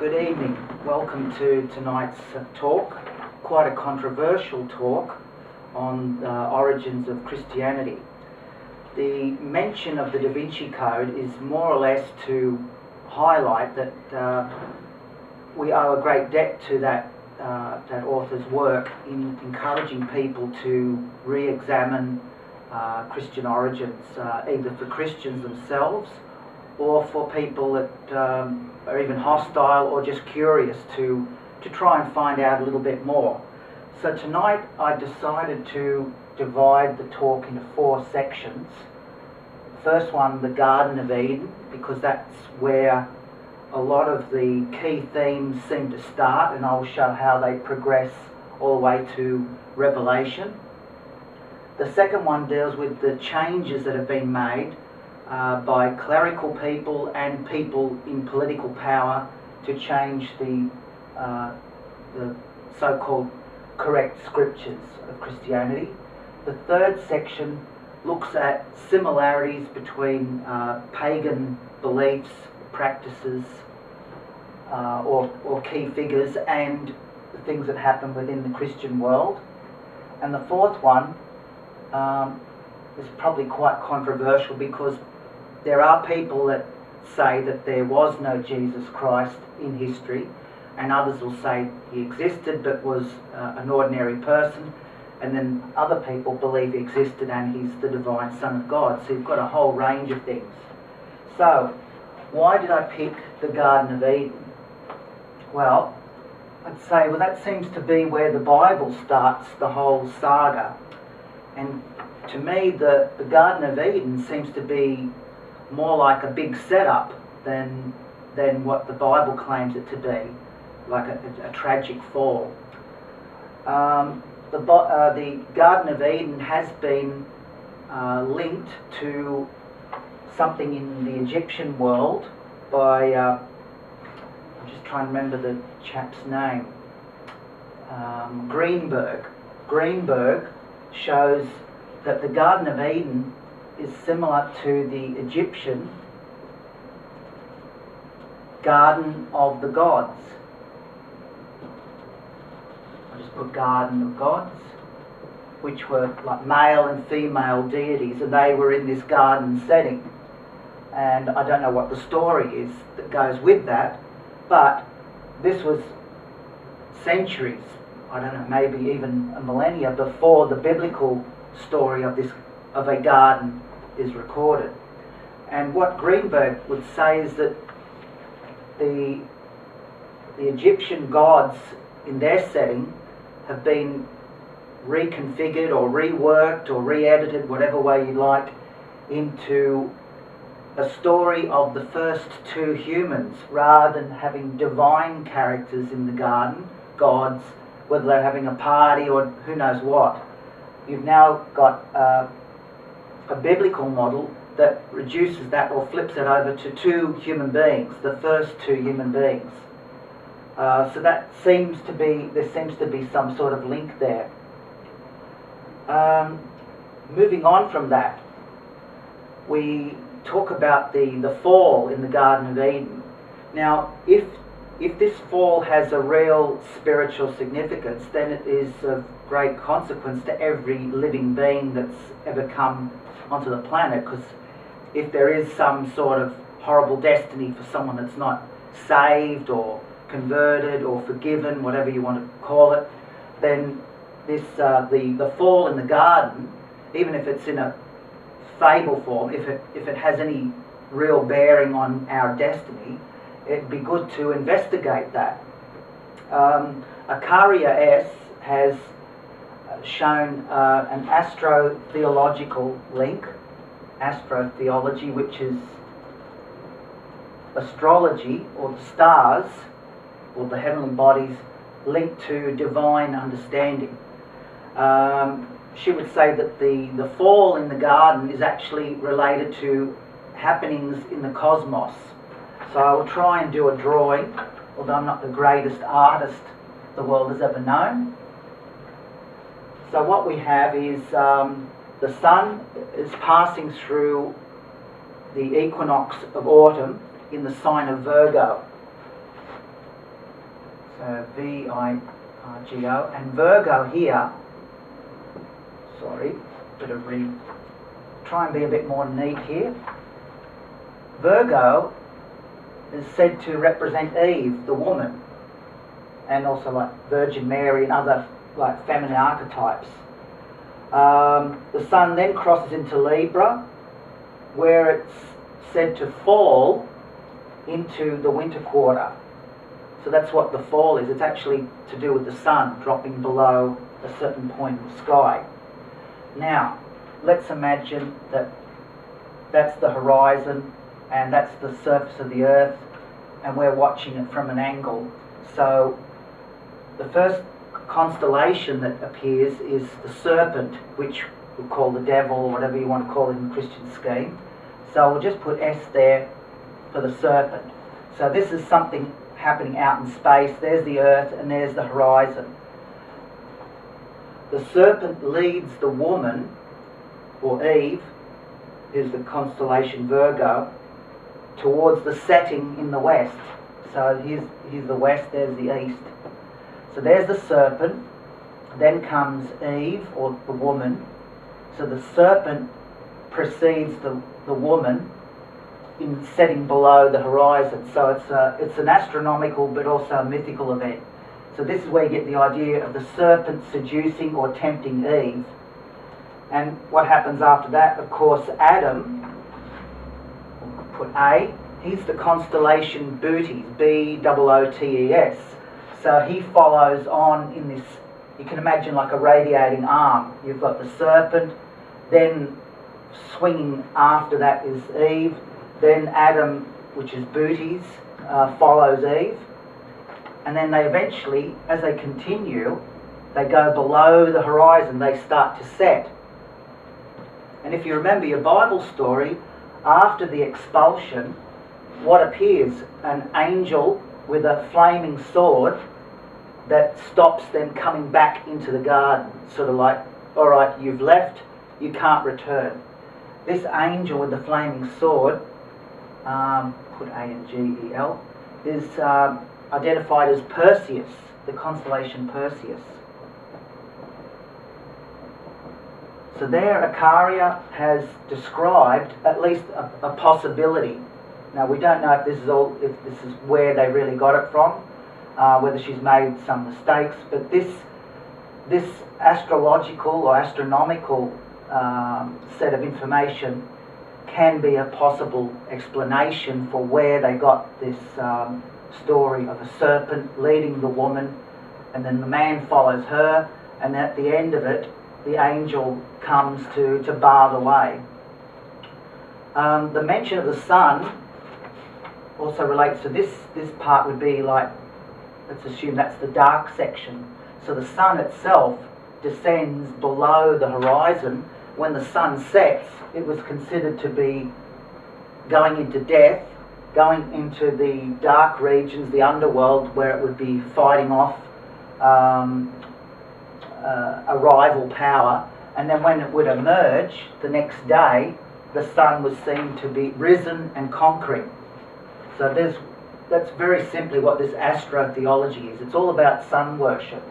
Good evening. Welcome to tonight's talk, quite a controversial talk on the origins of Christianity. The mention of the Da Vinci Code is more or less to highlight that we owe a great debt to that author's work in encouraging people to re-examine Christian origins, either for Christians themselves or for people that are even hostile or just curious to try and find out a little bit more. So tonight I decided to divide the talk into 4 sections. First one, the Garden of Eden, because that's where a lot of the key themes seem to start, and I'll show how they progress all the way to Revelation. The second one deals with the changes that have been made by clerical people and people in political power to change the so-called correct scriptures of Christianity. The third section looks at similarities between pagan beliefs, practices, or key figures and the things that happen within the Christian world. And the fourth one is probably quite controversial, because there are people that say that there was no Jesus Christ in history, and others will say he existed but was an ordinary person, and then other people believe he existed and he's the divine Son of God. So you've got a whole range of things. So why did I pick the Garden of Eden? Well, I'd say, well, that seems to be where the Bible starts the whole saga. And to me, the Garden of Eden seems to be more like a big setup than what the Bible claims it to be, like a tragic fall. The Garden of Eden has been linked to something in the Egyptian world by, I'm just trying to remember the chap's name, Greenberg. Greenberg shows that the Garden of Eden is similar to the Egyptian Garden of the Gods. I just put Garden of Gods, which were like male and female deities, and they were in this garden setting. And I don't know what the story is that goes with that, but this was centuries, I don't know, maybe even a millennia before the biblical story of a garden is recorded. And what Greenberg would say is that the Egyptian gods in their setting have been reconfigured or reworked or re-edited, whatever way you like, into a story of the first 2 humans, rather than having divine characters in the garden, gods, whether they're having a party or who knows what. You've now got a biblical model that reduces that or flips it over to 2 human beings, the first 2 human beings. So that seems to be, there seems to be some sort of link there. Moving on from that, we talk about the fall in the Garden of Eden. Now, if this fall has a real spiritual significance, then it is of great consequence to every living being that's ever come onto the planet, because if there is some sort of horrible destiny for someone that's not saved or converted or forgiven, whatever you want to call it, then this the fall in the garden, even if it's in a fable form, if it has any real bearing on our destiny, it'd be good to investigate that. Akaria S has shown an astro-theological link, astro-theology, which is astrology, or the stars, or the heavenly bodies, linked to divine understanding. She would say that the fall in the garden is actually related to happenings in the cosmos. So I will try and do a drawing, although I'm not the greatest artist the world has ever known. So what we have is the sun is passing through the equinox of autumn in the sign of Virgo. Virgo, and Virgo here, sorry, try and be a bit more neat here. Virgo is said to represent Eve, the woman, and also like Virgin Mary and other like feminine archetypes. The sun then crosses into Libra, where it's said to fall into the winter quarter. So that's what the fall is. It's actually to do with the sun dropping below a certain point in the sky. Now, let's imagine that that's the horizon and that's the surface of the earth, and we're watching it from an angle. So the first constellation that appears is the serpent, which we'll call the devil, or whatever you want to call it in the Christian scheme. So we'll just put S there for the serpent. So this is something happening out in space. There's the earth and there's the horizon. The serpent leads the woman, or Eve, who's the constellation Virgo, towards the setting in the west. So here's the west, there's the east. So there's the serpent, then comes Eve, or the woman. So the serpent precedes the woman in setting below the horizon. So it's an astronomical but also a mythical event. So this is where you get the idea of the serpent seducing or tempting Eve. And what happens after that, of course, Adam, we'll put A, he's the constellation Bootes, Bootes. So he follows on in this, you can imagine like a radiating arm. You've got the serpent, then swinging after that is Eve, then Adam, which is Bootes, follows Eve, and then they eventually, as they continue, they go below the horizon, they start to set. And if you remember your Bible story, after the expulsion, what appears? An angel with a flaming sword that stops them coming back into the garden. Sort of like, all right, you've left, you can't return. This angel with the flaming sword, put A-N-G-E-L, is identified as Perseus, the constellation Perseus. So there, Acaria has described at least a possibility. Now we don't know if this is where they really got it from, whether she's made some mistakes, but this astrological or astronomical set of information can be a possible explanation for where they got this story of a serpent leading the woman, and then the man follows her, and at the end of it, the angel comes to bar the way. The mention of the sun also relates to this part would be like, let's assume that's the dark section. So the sun itself descends below the horizon. When the sun sets, it was considered to be going into death, going into the dark regions, the underworld, where it would be fighting off a rival power. And then when it would emerge the next day, the sun was seen to be risen and conquering. So that's very simply what this astro-theology is. It's all about sun worship.